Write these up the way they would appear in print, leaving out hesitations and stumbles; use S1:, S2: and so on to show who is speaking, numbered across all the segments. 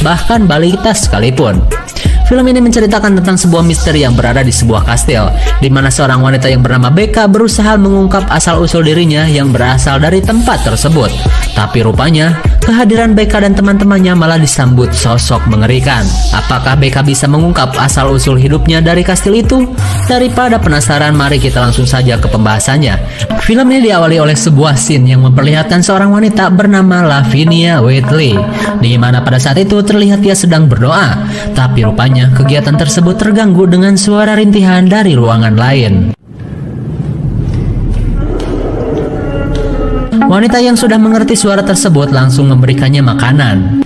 S1: bahkan balita sekalipun. Film ini menceritakan tentang sebuah misteri yang berada di sebuah kastil, di mana seorang wanita yang bernama Becca berusaha mengungkap asal-usul dirinya yang berasal dari tempat tersebut. Tapi rupanya, kehadiran Becca dan teman-temannya malah disambut sosok mengerikan. Apakah Becca bisa mengungkap asal-usul hidupnya dari kastil itu? Daripada penasaran, mari kita langsung saja ke pembahasannya. Film ini diawali oleh sebuah scene yang memperlihatkan seorang wanita bernama Lavinia Whitley, di mana pada saat itu terlihat dia sedang berdoa. Tapi rupanya kegiatan tersebut terganggu dengan suara rintihan dari ruangan lain. Wanita yang sudah mengerti suara tersebut langsung memberikannya makanan.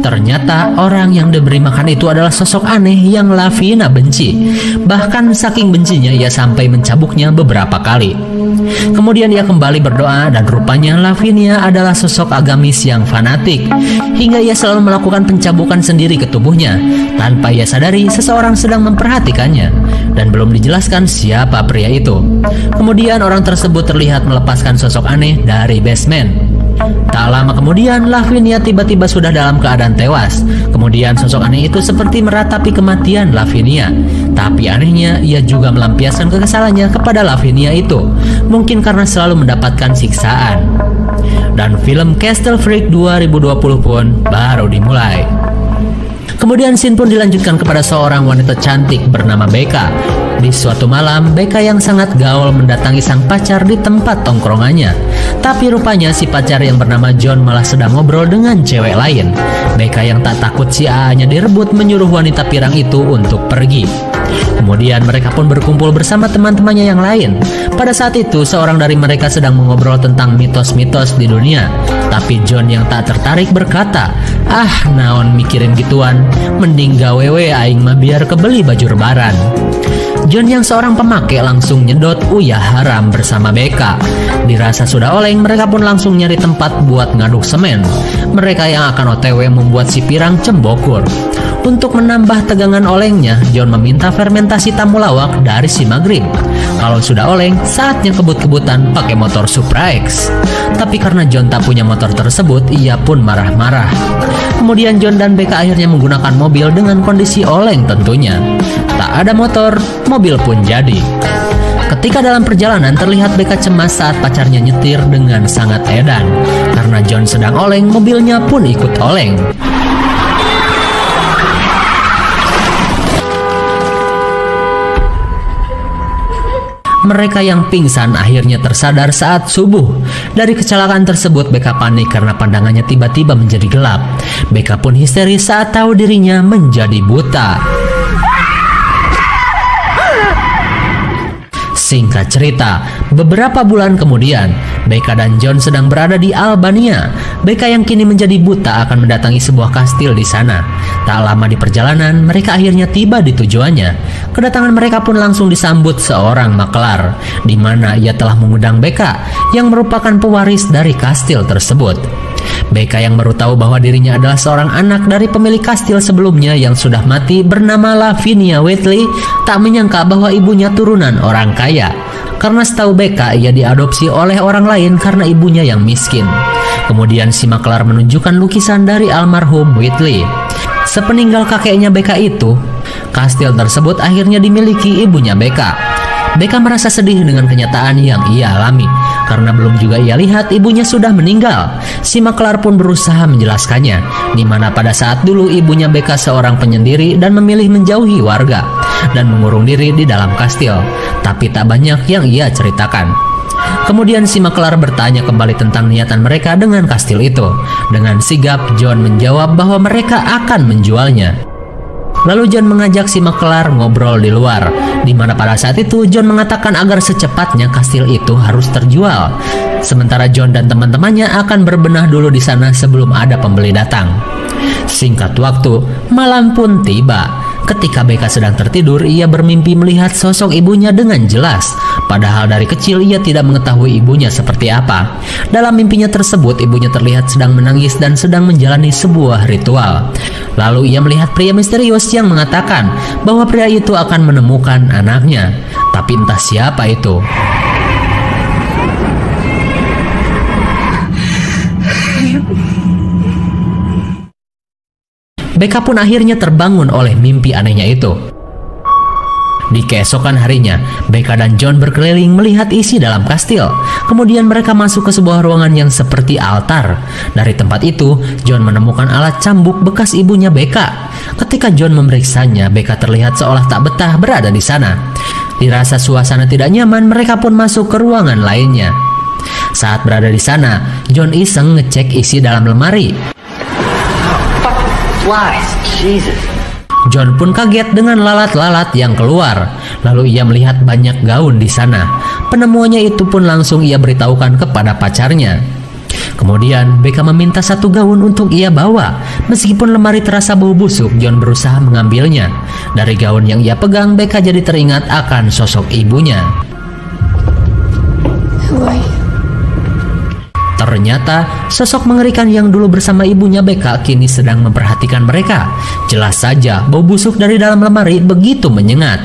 S1: Ternyata orang yang diberi makan itu adalah sosok aneh yang Lavina benci. Bahkan saking bencinya ia sampai mencabuknya beberapa kali. Kemudian ia kembali berdoa dan rupanya Lavinia adalah sosok agamis yang fanatik. Hingga ia selalu melakukan pencabukan sendiri ke tubuhnya. Tanpa ia sadari seseorang sedang memperhatikannya. Dan belum dijelaskan siapa pria itu. Kemudian orang tersebut terlihat melepaskan sosok aneh dari basement. Tak lama kemudian Lavinia tiba-tiba sudah dalam keadaan tewas. Kemudian sosok aneh itu seperti meratapi kematian Lavinia. Tapi anehnya ia juga melampiaskan kekesalannya kepada Lavinia itu. Mungkin karena selalu mendapatkan siksaan. Dan film Castle Freak 2020 pun baru dimulai. Kemudian scene pun dilanjutkan kepada seorang wanita cantik bernama Becca. Di suatu malam, Becca yang sangat gaul mendatangi sang pacar di tempat tongkrongannya. Tapi rupanya si pacar yang bernama John malah sedang ngobrol dengan cewek lain. Becca yang tak takut si A-nya direbut menyuruh wanita pirang itu untuk pergi. Kemudian mereka pun berkumpul bersama teman-temannya yang lain. Pada saat itu seorang dari mereka sedang mengobrol tentang mitos-mitos di dunia. Tapi John yang tak tertarik berkata, "Ah, naon mikirin gituan, mending gawe we aing mah biar kebeli baju rebaran." John yang seorang pemakai langsung nyedot uyah haram bersama Becca. Dirasa sudah oleng, mereka pun langsung nyari tempat buat ngaduk semen. Mereka yang akan OTW membuat si pirang cembokur. Untuk menambah tegangan olengnya, John meminta fermentasi temulawak dari si Maghrib. Kalau sudah oleng, saatnya kebut-kebutan pakai motor Supra X. Tapi karena John tak punya motor tersebut, ia pun marah-marah. Kemudian John dan Becca akhirnya menggunakan mobil dengan kondisi oleng tentunya. Tak ada motor, mobil pun jadi. Ketika dalam perjalanan terlihat Becca cemas saat pacarnya nyetir dengan sangat edan. Karena John sedang oleng, mobilnya pun ikut oleng. Mereka yang pingsan akhirnya tersadar saat subuh. Dari kecelakaan tersebut Becca panik karena pandangannya tiba-tiba menjadi gelap. Becca pun histeris saat tahu dirinya menjadi buta. Singkat cerita, beberapa bulan kemudian, Becca dan John sedang berada di Albania. Becca yang kini menjadi buta akan mendatangi sebuah kastil di sana. Tak lama di perjalanan, mereka akhirnya tiba di tujuannya. Kedatangan mereka pun langsung disambut seorang maklar, di mana ia telah mengundang Becca, yang merupakan pewaris dari kastil tersebut. Becca yang baru tahu bahwa dirinya adalah seorang anak dari pemilik kastil sebelumnya yang sudah mati bernama Lavinia Whitley, tak menyangka bahwa ibunya turunan orang kaya. Karena setahu Becca ia diadopsi oleh orang lain karena ibunya yang miskin. Kemudian si maklar menunjukkan lukisan dari almarhum Whitley. Sepeninggal kakeknya Becca itu, kastil tersebut akhirnya dimiliki ibunya Becca. Becca merasa sedih dengan kenyataan yang ia alami. Karena belum juga ia lihat ibunya sudah meninggal. Si maklar pun berusaha menjelaskannya, di mana pada saat dulu ibunya Becca seorang penyendiri dan memilih menjauhi warga dan mengurung diri di dalam kastil. Tapi tak banyak yang ia ceritakan. Kemudian si maklar bertanya kembali tentang niatan mereka dengan kastil itu. Dengan sigap John menjawab bahwa mereka akan menjualnya. Lalu John mengajak si maklar ngobrol di luar, di mana pada saat itu John mengatakan agar secepatnya kastil itu harus terjual. Sementara John dan teman-temannya akan berbenah dulu di sana sebelum ada pembeli datang. Singkat waktu, malam pun tiba. Ketika Becca sedang tertidur, ia bermimpi melihat sosok ibunya dengan jelas. Padahal dari kecil ia tidak mengetahui ibunya seperti apa. Dalam mimpinya tersebut, ibunya terlihat sedang menangis dan sedang menjalani sebuah ritual. Lalu ia melihat pria misterius yang mengatakan bahwa pria itu akan menemukan anaknya. Tapi entah siapa itu. Becca pun akhirnya terbangun oleh mimpi anehnya itu. Di keesokan harinya, Becca dan John berkeliling melihat isi dalam kastil. Kemudian mereka masuk ke sebuah ruangan yang seperti altar. Dari tempat itu, John menemukan alat cambuk bekas ibunya Becca. Ketika John memeriksanya, Becca terlihat seolah tak betah berada di sana. Dirasa suasana tidak nyaman, mereka pun masuk ke ruangan lainnya. Saat berada di sana, John iseng ngecek isi dalam lemari. John pun kaget dengan lalat-lalat yang keluar. Lalu ia melihat banyak gaun di sana. Penemuannya itu pun langsung ia beritahukan kepada pacarnya. Kemudian Becca meminta satu gaun untuk ia bawa. Meskipun lemari terasa bau busuk, John berusaha mengambilnya. Dari gaun yang ia pegang, Becca jadi teringat akan sosok ibunya. Ternyata sosok mengerikan yang dulu bersama ibunya Becca kini sedang memperhatikan mereka. Jelas saja bau busuk dari dalam lemari begitu menyengat.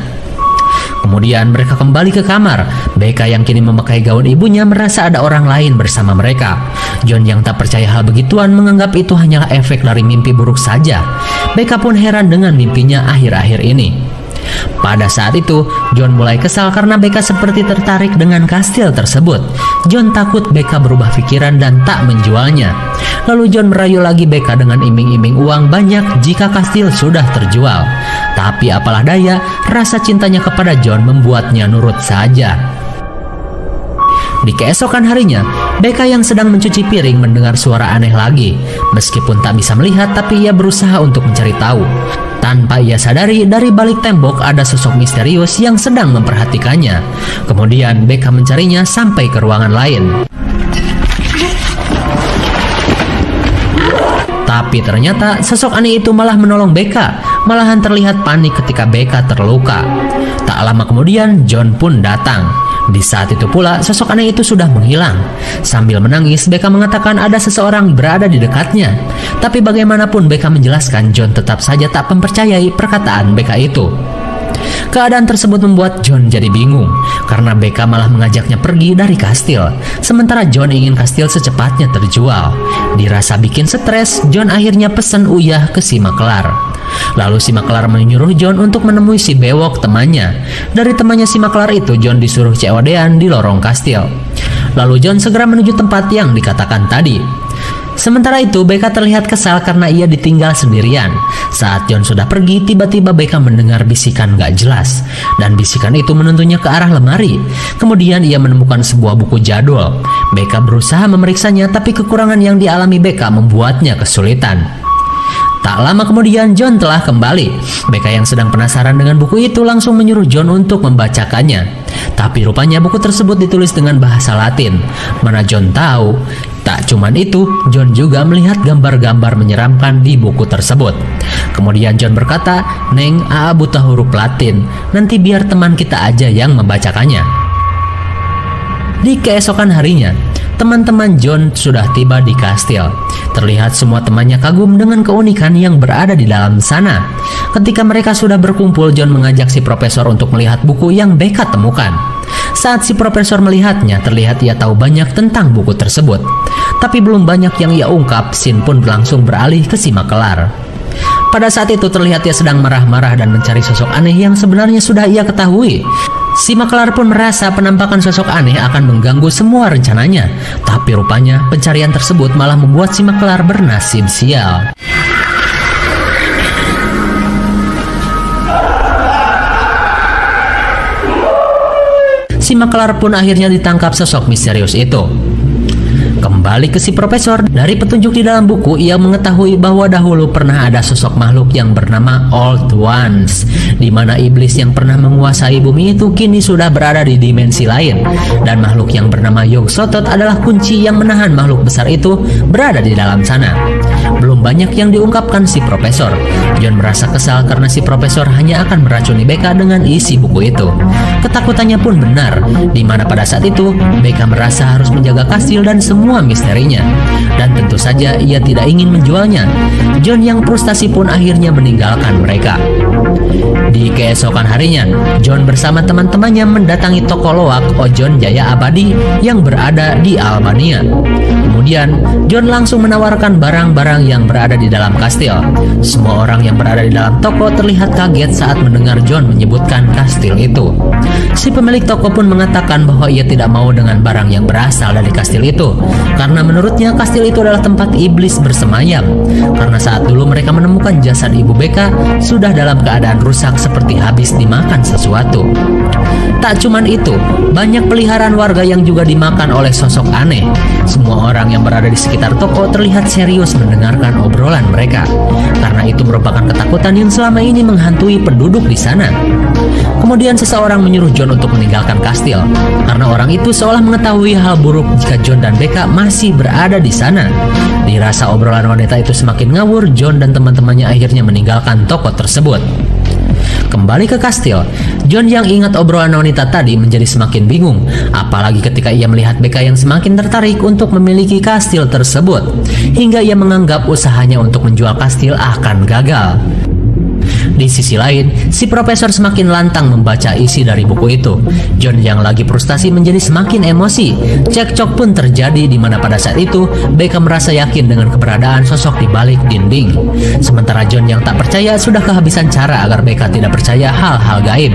S1: Kemudian mereka kembali ke kamar. Becca yang kini memakai gaun ibunya merasa ada orang lain bersama mereka. John yang tak percaya hal begituan menganggap itu hanyalah efek dari mimpi buruk saja. Becca pun heran dengan mimpinya akhir-akhir ini. Pada saat itu, John mulai kesal karena Becca seperti tertarik dengan kastil tersebut. John takut Becca berubah pikiran dan tak menjualnya. Lalu John merayu lagi Becca dengan iming-iming uang banyak jika kastil sudah terjual. Tapi apalah daya, rasa cintanya kepada John membuatnya nurut saja. Di keesokan harinya, Becca yang sedang mencuci piring mendengar suara aneh lagi. Meskipun tak bisa melihat, tapi ia berusaha untuk mencari tahu. Tanpa ia sadari, dari balik tembok ada sosok misterius yang sedang memperhatikannya. Kemudian Becca mencarinya sampai ke ruangan lain. Tapi ternyata sosok aneh itu malah menolong Becca. Malahan terlihat panik ketika Becca terluka. Tak lama kemudian John pun datang. Di saat itu pula sosok aneh itu sudah menghilang. Sambil menangis, Becca mengatakan ada seseorang berada di dekatnya. Tapi bagaimanapun Becca menjelaskan, John tetap saja tak mempercayai perkataan Becca itu. Keadaan tersebut membuat John jadi bingung karena Becca malah mengajaknya pergi dari kastil. Sementara John ingin kastil secepatnya terjual. Dirasa bikin stres, John akhirnya pesan uyah ke si Maklar. Lalu si Maklar menyuruh John untuk menemui si Bewok temannya. Dari temannya si Maklar itu, John disuruh COD-an di lorong kastil. Lalu John segera menuju tempat yang dikatakan tadi. Sementara itu, Becca terlihat kesal karena ia ditinggal sendirian. Saat John sudah pergi, tiba-tiba Becca mendengar bisikan gak jelas. Dan bisikan itu menuntunnya ke arah lemari. Kemudian ia menemukan sebuah buku jadul. Becca berusaha memeriksanya, tapi kekurangan yang dialami Becca membuatnya kesulitan. Tak lama kemudian John telah kembali. Becca yang sedang penasaran dengan buku itu langsung menyuruh John untuk membacakannya. Tapi rupanya buku tersebut ditulis dengan bahasa Latin. Mana John tahu, tak cuman itu, John juga melihat gambar-gambar menyeramkan di buku tersebut. Kemudian John berkata, "Neng, Aa buta huruf Latin. Nanti biar teman kita aja yang membacakannya." Di keesokan harinya, teman-teman John sudah tiba di kastil. Terlihat semua temannya kagum dengan keunikan yang berada di dalam sana. Ketika mereka sudah berkumpul, John mengajak si profesor untuk melihat buku yang Becca temukan. Saat si profesor melihatnya, terlihat ia tahu banyak tentang buku tersebut. Tapi belum banyak yang ia ungkap, Sin pun langsung beralih ke si Maklar. Pada saat itu terlihat ia sedang marah-marah dan mencari sosok aneh yang sebenarnya sudah ia ketahui. Si Maklar pun merasa penampakan sosok aneh akan mengganggu semua rencananya. Tapi rupanya pencarian tersebut malah membuat si Maklar bernasib sial. Si Maklar pun akhirnya ditangkap sosok misterius itu. Kembali ke si profesor, dari petunjuk di dalam buku ia mengetahui bahwa dahulu pernah ada sosok makhluk yang bernama Old Ones, di mana iblis yang pernah menguasai bumi itu kini sudah berada di dimensi lain, dan makhluk yang bernama Yog-Sothoth adalah kunci yang menahan makhluk besar itu berada di dalam sana. Belum banyak yang diungkapkan si profesor. John merasa kesal karena si profesor hanya akan meracuni Becca dengan isi buku itu. Ketakutannya pun benar, di mana pada saat itu Becca merasa harus menjaga kastil dan semua misterinya, dan tentu saja ia tidak ingin menjualnya. John yang frustasi pun akhirnya meninggalkan mereka. Di keesokan harinya, John bersama teman-temannya mendatangi toko loak Ojon Jaya Abadi yang berada di Albania. Kemudian, John langsung menawarkan barang-barang yang berada di dalam kastil. Semua orang yang berada di dalam toko terlihat kaget saat mendengar John menyebutkan kastil itu. Si pemilik toko pun mengatakan bahwa ia tidak mau dengan barang yang berasal dari kastil itu, karena menurutnya kastil itu adalah tempat iblis bersemayam. Karena saat dulu mereka menemukan jasad Ibu Beka sudah dalam keadaan rusak seperti habis dimakan sesuatu. Tak cuman itu, banyak peliharaan warga yang juga dimakan oleh sosok aneh. Semua orang yang berada di sekitar toko terlihat serius mendengarkan obrolan mereka, karena itu merupakan ketakutan yang selama ini menghantui penduduk di sana. Kemudian seseorang menyuruh John untuk meninggalkan kastil, karena orang itu seolah mengetahui hal buruk jika John dan Beka masih berada di sana. Dirasa obrolan wanita itu semakin ngawur, John dan teman-temannya akhirnya meninggalkan toko tersebut. Kembali ke kastil, John yang ingat obrolan wanita tadi menjadi semakin bingung, apalagi ketika ia melihat Beka yang semakin tertarik untuk memiliki kastil tersebut, hingga ia menganggap usahanya untuk menjual kastil akan gagal. Di sisi lain, si profesor semakin lantang membaca isi dari buku itu. John yang lagi frustasi menjadi semakin emosi. Cekcok pun terjadi di mana pada saat itu Beka merasa yakin dengan keberadaan sosok di balik dinding. Sementara John yang tak percaya sudah kehabisan cara agar Beka tidak percaya hal-hal gaib.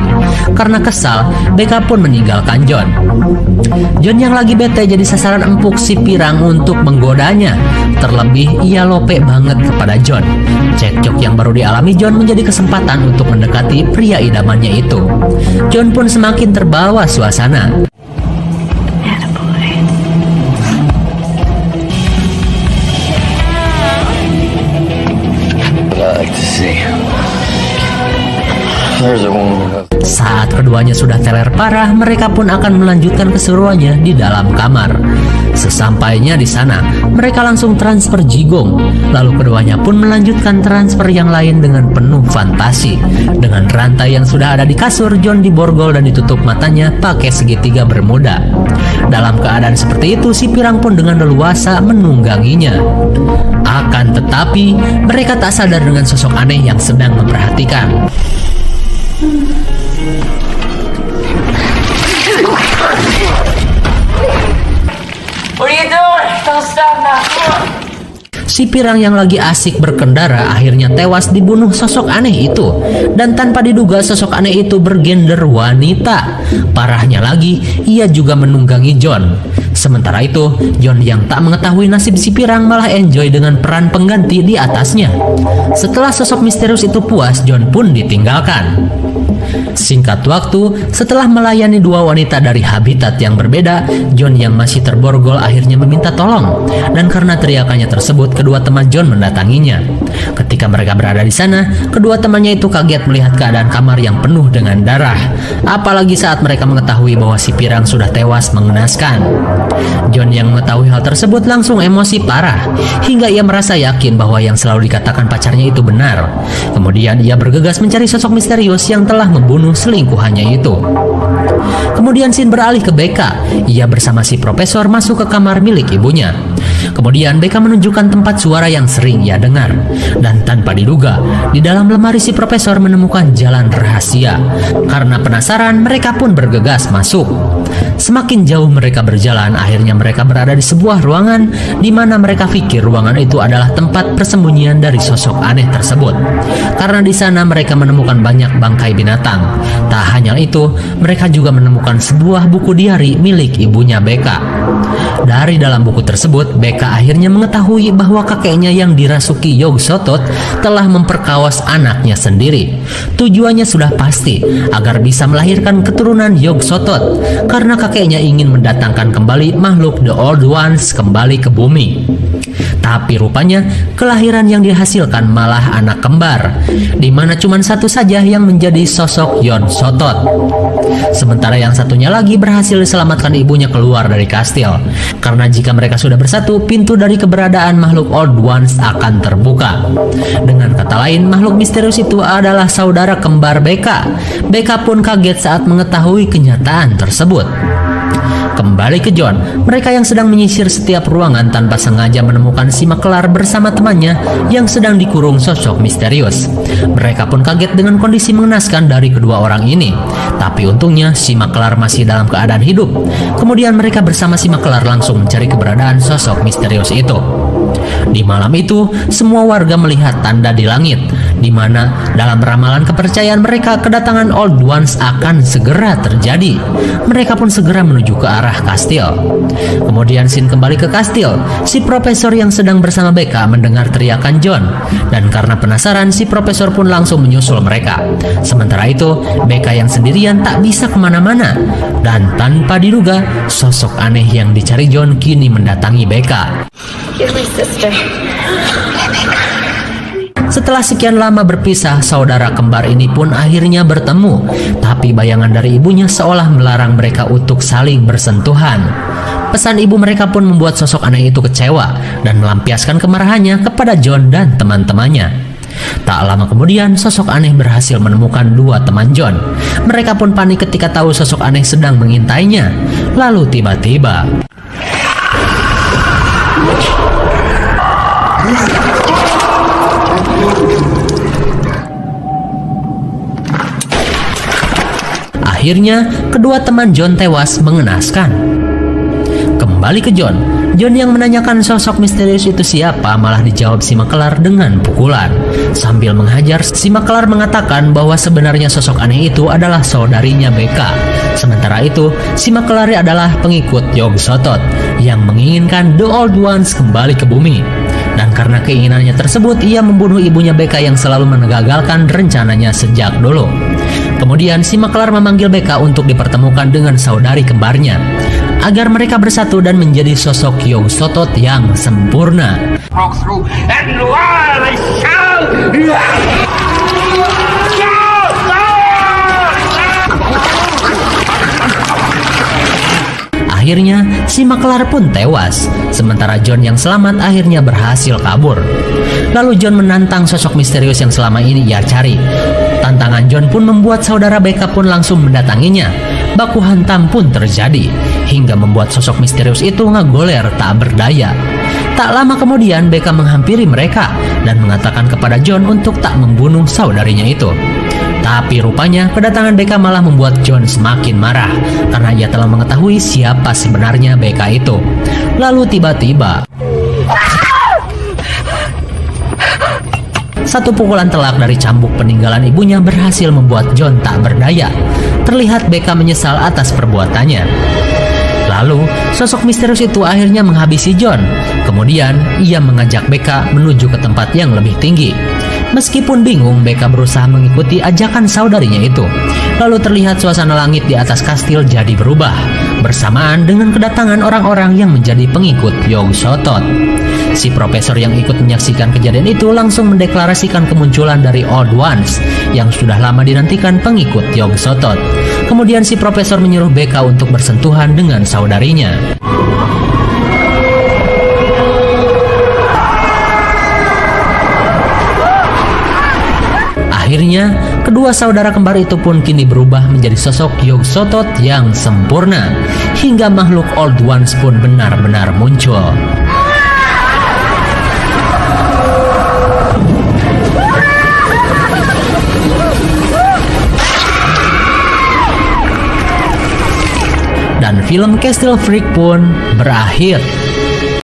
S1: Karena kesal, Beka pun meninggalkan John. John yang lagi bete jadi sasaran empuk si Pirang untuk menggodanya. Terlebih ia lope banget kepada John. Cekcok yang baru dialami John menjadi kesempatan untuk mendekati pria idamannya itu. John pun semakin terbawa suasana. Saat keduanya sudah teler parah, mereka pun akan melanjutkan keseruannya di dalam kamar. Sesampainya di sana, mereka langsung transfer jigong. Lalu keduanya pun melanjutkan transfer yang lain dengan penuh fantasi. Dengan rantai yang sudah ada di kasur, John diborgol dan ditutup matanya pakai segitiga bermuda. Dalam keadaan seperti itu, si Pirang pun dengan leluasa menungganginya. Akan tetapi, mereka tak sadar dengan sosok aneh yang sedang memperhatikan.
S2: What are you doing? Don't stop now.
S1: Si Pirang yang lagi asik berkendara akhirnya tewas dibunuh sosok aneh itu. Dan tanpa diduga sosok aneh itu bergender wanita. Parahnya lagi, ia juga menunggangi John. Sementara itu, John yang tak mengetahui nasib si Pirang malah enjoy dengan peran pengganti di atasnya. Setelah sosok misterius itu puas, John pun ditinggalkan. Singkat waktu, setelah melayani dua wanita dari habitat yang berbeda, John yang masih terborgol akhirnya meminta tolong. Dan karena teriakannya tersebut, kedua teman John mendatanginya. Ketika mereka berada di sana, kedua temannya itu kaget melihat keadaan kamar yang penuh dengan darah. Apalagi saat mereka mengetahui bahwa si Pirang sudah tewas mengenaskan. John yang mengetahui hal tersebut langsung emosi parah, hingga ia merasa yakin bahwa yang selalu dikatakan pacarnya itu benar. Kemudian ia bergegas mencari sosok misterius yang telah membunuh selingkuhannya itu. Kemudian scene beralih ke Beka. Ia bersama si profesor masuk ke kamar milik ibunya. Kemudian Beka menunjukkan tempat suara yang sering ia dengar. Dan tanpa diduga, di dalam lemari si profesor menemukan jalan rahasia. Karena penasaran, mereka pun bergegas masuk. Semakin jauh mereka berjalan, akhirnya mereka berada di sebuah ruangan di mana mereka pikir ruangan itu adalah tempat persembunyian dari sosok aneh tersebut. Karena di sana mereka menemukan banyak bangkai binatang. Tak hanya itu, mereka juga menemukan sebuah buku diari milik ibunya Beka. Dari dalam buku tersebut, Beka akhirnya mengetahui bahwa kakeknya yang dirasuki Yog Sothoth telah memperkaos anaknya sendiri. Tujuannya sudah pasti, agar bisa melahirkan keturunan Yog Sothoth, karena kakeknya ingin mendatangkan kembali makhluk The Old Ones kembali ke bumi. Tapi rupanya kelahiran yang dihasilkan malah anak kembar, di mana cuma satu saja yang menjadi sosok Yog Sothoth. Sementara yang satunya lagi berhasil diselamatkan ibunya keluar dari kastil. Karena jika mereka sudah bersatu, pintu dari keberadaan makhluk Old Ones akan terbuka. Dengan kata lain, makhluk misterius itu adalah saudara kembar Beka. Beka pun kaget saat mengetahui kenyataan tersebut. Kembali ke John, mereka yang sedang menyisir setiap ruangan tanpa sengaja menemukan si Maklar bersama temannya yang sedang dikurung sosok misterius. Mereka pun kaget dengan kondisi mengenaskan dari kedua orang ini. Tapi untungnya si Maklar masih dalam keadaan hidup. Kemudian mereka bersama si Maklar langsung mencari keberadaan sosok misterius itu. Di malam itu, semua warga melihat tanda di langit, di mana dalam ramalan kepercayaan mereka kedatangan Old Ones akan segera terjadi. Mereka pun segera menuju ke arah kastil. Kemudian scene kembali ke kastil. Si profesor yang sedang bersama Becca mendengar teriakan John, dan karena penasaran si profesor pun langsung menyusul mereka. Sementara itu, Becca yang sendirian tak bisa kemana-mana, dan tanpa diduga sosok aneh yang dicari John kini mendatangi Becca. Setelah sekian lama berpisah, saudara kembar ini pun akhirnya bertemu. Tapi bayangan dari ibunya seolah melarang mereka untuk saling bersentuhan. Pesan ibu mereka pun membuat sosok aneh itu kecewa dan melampiaskan kemarahannya kepada John dan teman-temannya. Tak lama kemudian, sosok aneh berhasil menemukan dua teman John. Mereka pun panik ketika tahu sosok aneh sedang mengintainya. Lalu tiba-tiba akhirnya kedua teman John tewas mengenaskan. Kembali ke John. John yang menanyakan sosok misterius itu siapa malah dijawab si Maklar dengan pukulan. Sambil menghajar, si Maklar mengatakan bahwa sebenarnya sosok aneh itu adalah saudarinya Becca. Sementara itu, si Maklar adalah pengikut Yog-Sothoth yang menginginkan The Old Ones kembali ke bumi. Dan karena keinginannya tersebut, ia membunuh ibunya Becca yang selalu mengagalkan rencananya sejak dulu. Kemudian si Maklar memanggil Becca untuk dipertemukan dengan saudari kembarnya, agar mereka bersatu dan menjadi sosok Yog-Sothoth yang sempurna. Akhirnya, si Maklar pun tewas, sementara John yang selamat akhirnya berhasil kabur. Lalu John menantang sosok misterius yang selama ini ia cari. Tantangan John pun membuat saudara Becca pun langsung mendatanginya. Baku hantam pun terjadi, hingga membuat sosok misterius itu ngegoler tak berdaya. Tak lama kemudian, Becca menghampiri mereka dan mengatakan kepada John untuk tak membunuh saudarinya itu. Tapi rupanya kedatangan Becca malah membuat John semakin marah karena ia telah mengetahui siapa sebenarnya Becca itu. Lalu tiba-tiba satu pukulan telak dari cambuk peninggalan ibunya berhasil membuat John tak berdaya. Terlihat Becca menyesal atas perbuatannya. Lalu, sosok misterius itu akhirnya menghabisi John. Kemudian, ia mengajak Becca menuju ke tempat yang lebih tinggi. Meskipun bingung, Becca berusaha mengikuti ajakan saudarinya itu. Lalu terlihat suasana langit di atas kastil jadi berubah, bersamaan dengan kedatangan orang-orang yang menjadi pengikut Yog-Sothoth. Si profesor yang ikut menyaksikan kejadian itu langsung mendeklarasikan kemunculan dari Old Ones yang sudah lama dinantikan pengikut Yog-Sothoth. Kemudian si profesor menyuruh Becca untuk bersentuhan dengan saudarinya. Akhirnya, kedua saudara kembar itu pun kini berubah menjadi sosok Yog-Sothoth yang sempurna, hingga makhluk Old Ones pun benar-benar muncul. Dan film Castle Freak pun berakhir.